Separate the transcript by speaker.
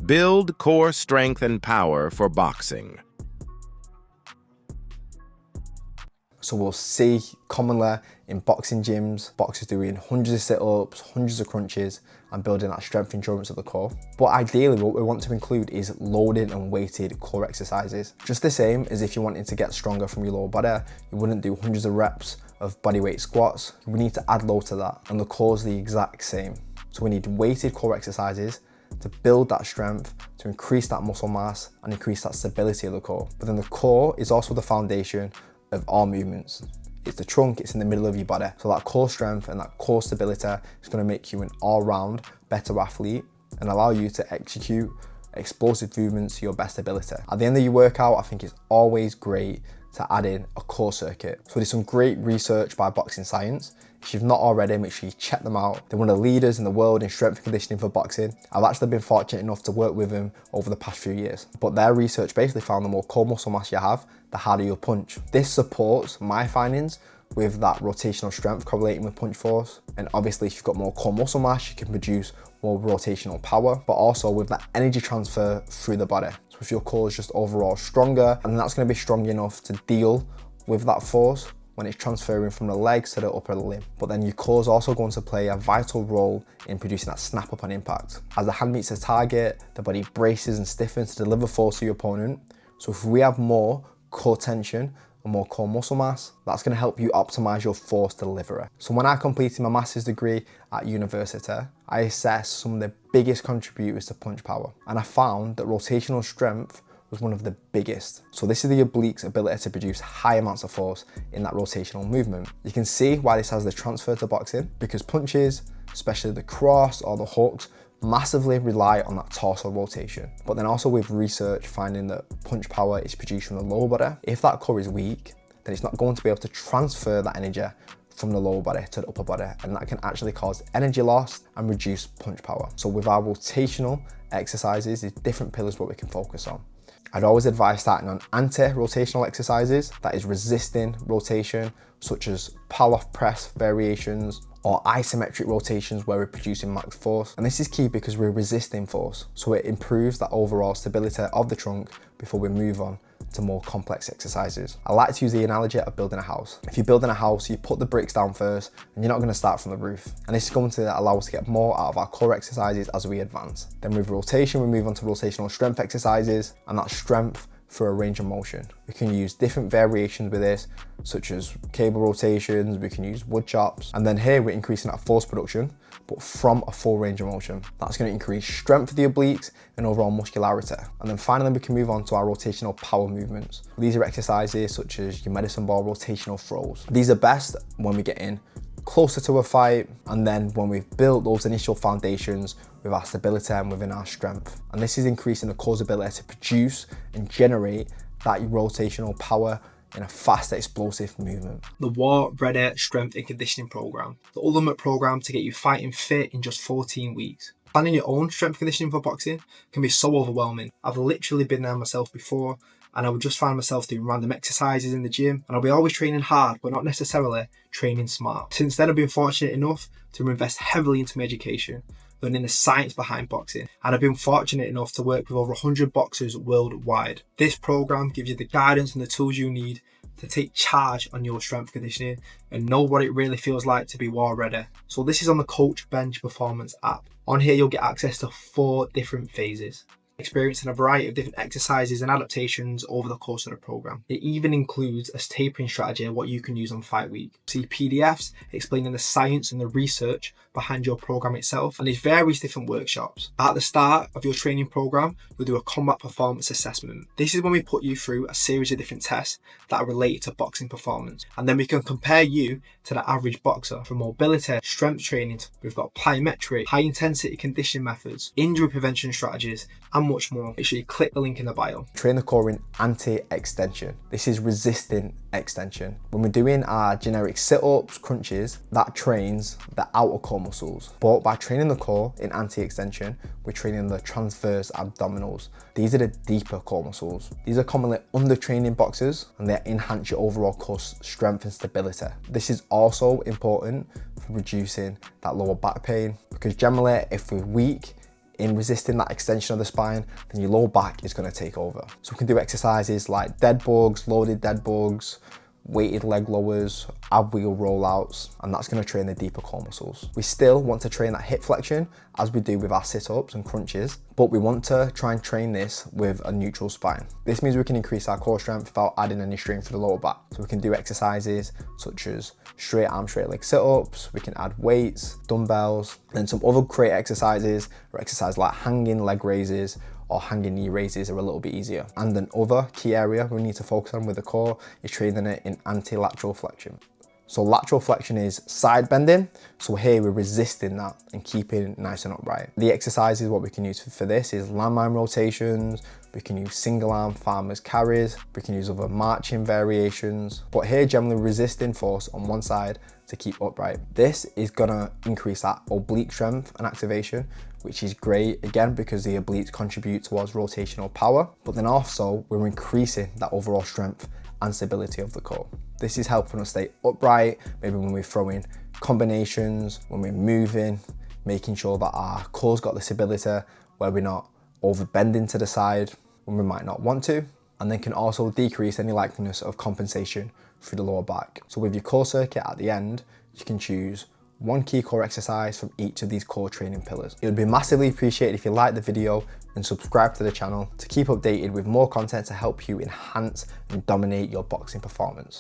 Speaker 1: Build core strength and power for boxing.
Speaker 2: So we'll see commonly in boxing gyms, boxers doing hundreds of sit-ups, hundreds of crunches, and building that strength endurance of the core. But ideally, what we want to include is loaded and weighted core exercises. Just the same as if you're wanting to get stronger from your lower body, you wouldn't do hundreds of reps of bodyweight squats. We need to add load to that, and the core is the exact same. So we need weighted core exercises to build that strength, to increase that muscle mass, and increase that stability of the core. But then the core is also the foundation of all movements. It's the trunk, it's in the middle of your body. So that core strength and that core stability is going to make you an all-round better athlete and allow you to execute explosive movements to your best ability. At the end of your workout, I think it's always great to add in a core circuit. So there's some great research by Boxing Science. If you've not already, make sure you check them out. They're one of the leaders in the world in strength and conditioning for boxing. I've actually been fortunate enough to work with them over the past few years. But their research basically found the more core muscle mass you have, the harder you'll punch. This supports my findings with that rotational strength correlating with punch force. And obviously, if you've got more core muscle mass, you can produce more rotational power, but also with that energy transfer through the body. So if your core is just overall stronger, and that's going to be strong enough to deal with that force when it's transferring from the legs to the upper limb. But then your core is also going to play a vital role in producing that snap up on impact. As the hand meets the target, the body braces and stiffens to deliver force to your opponent. So if we have more core tension and more core muscle mass, that's going to help you optimize your force delivery. So when I completed my master's degree at university, I assessed some of the biggest contributors to punch power, and I found that rotational strength was one of the biggest. So this is the oblique's ability to produce high amounts of force in that rotational movement. You can see why this has the transfer to boxing, because punches, especially the cross or the hooks, massively rely on that torso rotation. But then also with research finding that punch power is produced from the lower body. If that core is weak, then it's not going to be able to transfer that energy from the lower body to the upper body, and that can actually cause energy loss and reduce punch power. So with our rotational exercises, there's different pillars what we can focus on. I'd always advise starting on anti-rotational exercises, that is resisting rotation, such as pull-off press variations or isometric rotations where we're producing max force. And this is key because we're resisting force, so it improves the overall stability of the trunk before we move on to more complex exercises. I like to use the analogy of building a house. If you're building a house, you put the bricks down first, and you're not going to start from the roof. And this is going to allow us to get more out of our core exercises as we advance. Then with rotation, we move on to rotational strength exercises, and that's strength for a range of motion. We can use different variations with this, such as cable rotations, we can use wood chops, and then here we're increasing that force production, but from a full range of motion. That's going to increase strength of the obliques and overall muscularity. And then finally, we can move on to our rotational power movements. These are exercises such as your medicine ball rotational throws. These are best when we get in closer to a fight, and then when we've built those initial foundations with our stability and within our strength. And this is increasing the core's ability to produce and generate that rotational power in a fast, explosive movement.
Speaker 3: The War Ready Strength and Conditioning Program, the ultimate program to get you fighting fit in just 14 weeks. Planning your own strength conditioning for boxing can be so overwhelming. I've literally been there myself before, and I would just find myself doing random exercises in the gym, and I'll be always training hard, but not necessarily training smart. Since then, I've been fortunate enough to invest heavily into my education, learning the science behind boxing, and I've been fortunate enough to work with over 100 boxers worldwide. This program gives you the guidance and the tools you need to take charge on your strength conditioning and know what it really feels like to be war ready. So this is on the Coach Bench Performance app. On here, you'll get access to 4 different phases, experiencing a variety of different exercises and adaptations over the course of the program. It even includes a tapering strategy, what you can use on fight week. See PDFs explaining the science and the research behind your program itself, and there's various different workshops. At the start of your training program, we'll do a combat performance assessment. This is when we put you through a series of different tests that are related to boxing performance, and then we can compare you to the average boxer. From mobility, strength training, we've got plyometric, high intensity conditioning methods, injury prevention strategies, and much more. Make sure you click the link in the bio.
Speaker 2: Train the core in anti-extension. This is resisting extension. When we're doing our generic sit-ups, crunches, that trains the outer core muscles. But by training the core in anti-extension, we're training the transverse abdominals. These are the deeper core muscles. These are commonly undertrained in boxers, and they enhance your overall core strength and stability. This is also important for reducing that lower back pain, because generally if we're weak in resisting that extension of the spine, then your lower back is going to take over. So we can do exercises like dead bugs, loaded dead bugs, weighted leg lowers, ab wheel rollouts, and that's going to train the deeper core muscles. We still want to train that hip flexion as we do with our sit-ups and crunches, but we want to try and train this with a neutral spine. This means we can increase our core strength without adding any strain for the lower back. So we can do exercises such as straight arm, straight leg sit-ups, we can add weights, dumbbells, and some other great exercises, or exercises like hanging leg raises, or hanging knee raises are a little bit easier. And another key area we need to focus on with the core is training it in anti-lateral flexion. So lateral flexion is side bending. So here we're resisting that and keeping it nice and upright. The exercises, what we can use for this is landmine rotations, we can use single arm farmers carries, we can use other marching variations, but here generally resisting force on one side to keep upright. This is gonna increase that oblique strength and activation, which is great, again, because the obliques contribute towards rotational power, but then also we're increasing that overall strength and stability of the core. This is helping us stay upright, maybe when we're throwing combinations, when we're moving, making sure that our core's got the stability where we're not over bending to the side when we might not want to, and then can also decrease any likeliness of compensation through the lower back. So with your core circuit at the end, you can choose one key core exercise from each of these core training pillars. It would be massively appreciated if you like the video and subscribe to the channel to keep updated with more content to help you enhance and dominate your boxing performance.